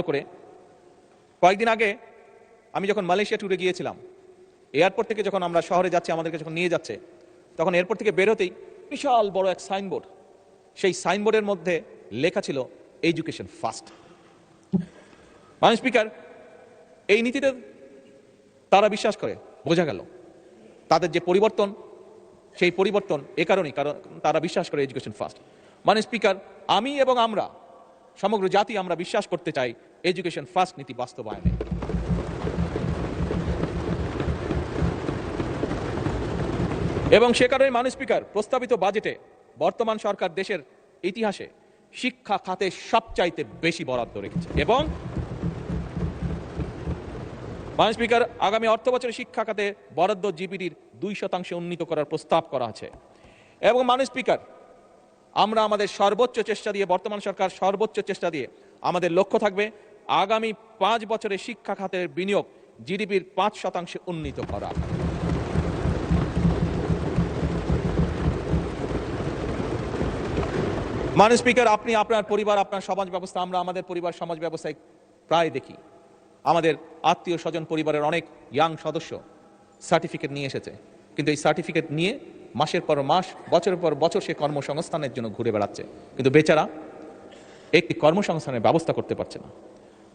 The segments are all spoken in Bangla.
করে কয়েকদিন আগে আমি যখন মালয়েশিয়া ট্যুরে গিয়েছিলাম, এয়ারপোর্ট থেকে যখন আমরা শহরে যাচ্ছি, আমাদেরকে যখন নিয়ে যাচ্ছে, তখন এয়ারপোর্ট থেকে বেরোতেই বিশাল বড় এক সাইনবোর্ড, সেই সাইনবোর্ডের মধ্যে লেখা ছিল এডুকেশন ফার্স্ট। মাননীয় স্পিকার, এই নীতিতে তারা বিশ্বাস করে, বোঝা গেল তাদের যে পরিবর্তন, সেই পরিবর্তন এ কারণেই, কারণ তারা বিশ্বাস করে এডুকেশন ফার্স্ট। মাননীয় স্পিকার, আমি এবং আমরা সমগ্র জাতি আমরা বিশ্বাস করতে চাই এডুকেশন ফার্স্ট নীতি বাস্তবায়নে। এবং সে কারণে মাননীয় স্পিকার, প্রস্তাবিত বাজেটে বর্তমান সরকার দেশের ইতিহাসে শিক্ষা খাতে সবচাইতে বেশি বরাদ্দ রেখেছে। এবং মাননীয় স্পিকার, আগামী অর্থ বছরে শিক্ষা খাতে বরাদ্দ জিডিপির 2% উন্নীত করার প্রস্তাব করা আছে। এবং মাননীয় স্পিকার, আমরা আমাদের সর্বোচ্চ চেষ্টা দিয়ে, বর্তমান সরকার সর্বোচ্চ চেষ্টা দিয়ে, আমাদের লক্ষ্য থাকবে আগামী 5 বছরে শিক্ষা খাতের বিনিয়োগ জিডিপির 5% উন্নীত করা। মাননীয় স্পিকার, আপনি আপনার পরিবার, আপনার সমাজ ব্যবস্থা, আমরা আমাদের পরিবার সমাজ ব্যবস্থায় প্রায় দেখি আমাদের আত্মীয় স্বজন পরিবারের অনেক ইয়াং সদস্য সার্টিফিকেট নিয়ে এসেছে, কিন্তু এই সার্টিফিকেট নিয়ে মাসের পর মাস, বছরের পর বছর সে কর্মসংস্থানের জন্য ঘুরে বেড়াচ্ছে, কিন্তু বেচারা একটি কর্মসংস্থানের ব্যবস্থা করতে পারছে না।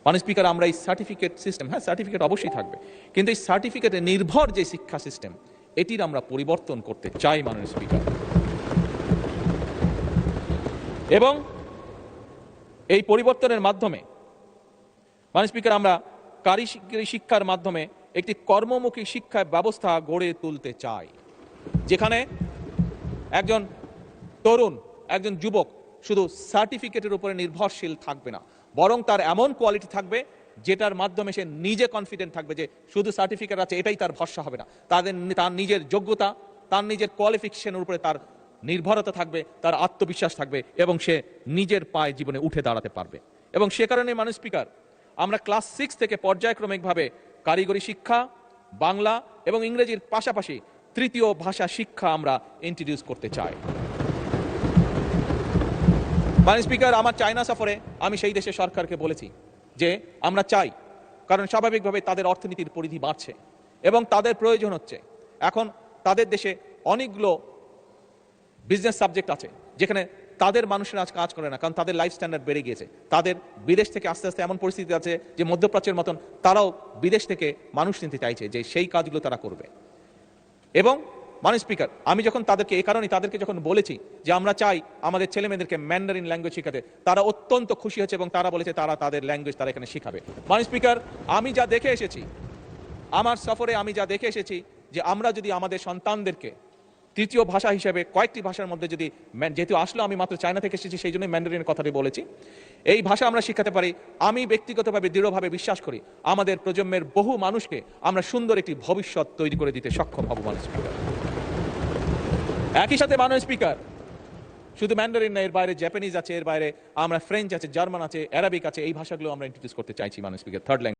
মাননীয় স্পিকার, আমরা এই সার্টিফিকেট সিস্টেম, হ্যাঁ সার্টিফিকেট অবশ্যই থাকবে, কিন্তু এই সার্টিফিকেটে নির্ভর যে শিক্ষা সিস্টেম, এটির আমরা পরিবর্তন করতে চাই মাননীয় স্পিকার। এবং এই পরিবর্তনের মাধ্যমে মাননীয় স্পিকার, আমরা কারিগরি শিক্ষার মাধ্যমে একটি কর্মমুখী শিক্ষা ব্যবস্থা গড়ে তুলতে চাই, যেখানে একজন তরুণ, একজন যুবক শুধু সার্টিফিকেটের উপরে নির্ভরশীল থাকবে না, বরং তার এমন কোয়ালিটি থাকবে যেটার মাধ্যমে সে নিজে কনফিডেন্ট থাকবে যে শুধু সার্টিফিকেট আছে এটাই তার ভরসা হবে না, তার নিজের যোগ্যতা, তার নিজের কোয়ালিফিকেশনের উপরে তার নির্ভরতা থাকবে, তার আত্মবিশ্বাস থাকবে, এবং সে নিজের পায়ে জীবনে উঠে দাঁড়াতে পারবে। এবং সে কারণে মাননীয় স্পিকার, আমরা ক্লাস 6 থেকে পর্যায়ক্রমিকভাবে কারিগরি শিক্ষা, বাংলা এবং ইংরেজির পাশাপাশি তৃতীয় ভাষা শিক্ষা আমরা ইন্ট্রোডিউস করতে চাই। মাননীয় স্পিকার, আমার চায়না সফরে আমি সেই দেশের সরকারকে বলেছি যে আমরা চাই, কারণ স্বাভাবিকভাবে তাদের অর্থনীতির পরিধি বাড়ছে এবং তাদের প্রয়োজন হচ্ছে, এখন তাদের দেশে অনেকগুলো বিজনেস সাবজেক্ট আছে যেখানে তাদের মানুষেরা আজ কাজ করে না, কারণ তাদের লাইফ স্ট্যান্ডার্ড বেড়ে গিয়েছে। তাদের বিদেশ থেকে আস্তে আস্তে এমন পরিস্থিতি আছে যে মধ্যপ্রাচ্যের মতন তারাও বিদেশ থেকে মানুষ নিতে চাইছে, যে সেই কাজগুলো তারা করবে। এবং মাননীয় স্পিকার, আমি যখন তাদেরকে, এই কারণে তাদেরকে যখন বলেছি যে আমরা চাই আমাদের ছেলে মেয়েদেরকে ম্যান্ডারিন ল্যাঙ্গুয়েজ শেখাতে, তারা অত্যন্ত খুশি হয়েছে এবং তারা বলেছে তারা তাদের ল্যাঙ্গুয়েজ তারা এখানে শেখাবে। মাননীয় স্পিকার, আমি যা দেখে এসেছি, আমার সফরে আমি যা দেখে এসেছি, যে আমরা যদি আমাদের সন্তানদেরকে তৃতীয় ভাষা হিসেবে কয়েকটি ভাষার মধ্যে যদি, যেহেতু আসলে আমি মাত্র চায়না থেকে এসেছি সেই জন্যই ম্যান্ডারিনের কথাটি বলেছি, এই ভাষা আমরা শিখাতে পারি, আমি ব্যক্তিগতভাবে দৃঢ়ভাবে বিশ্বাস করি আমাদের প্রজন্মের বহু মানুষকে আমরা সুন্দর একটি ভবিষ্যৎ তৈরি করে দিতে সক্ষম হব। মাননীয় স্পিকার, একই সাথে মাননীয় স্পিকার, শুধু ম্যান্ডারিন না, এর বাইরে জাপানিজ আছে, এর বাইরে আমরা ফ্রেঞ্চ আছে, জার্মান আছে, অ্যারাবিক আছে, এই ভাষাগুলো আমরা ইন্ট্রোডিউস করতে চাইছি মাননীয় স্পিকার, থার্ড ল্যাঙ্গুয়েজ।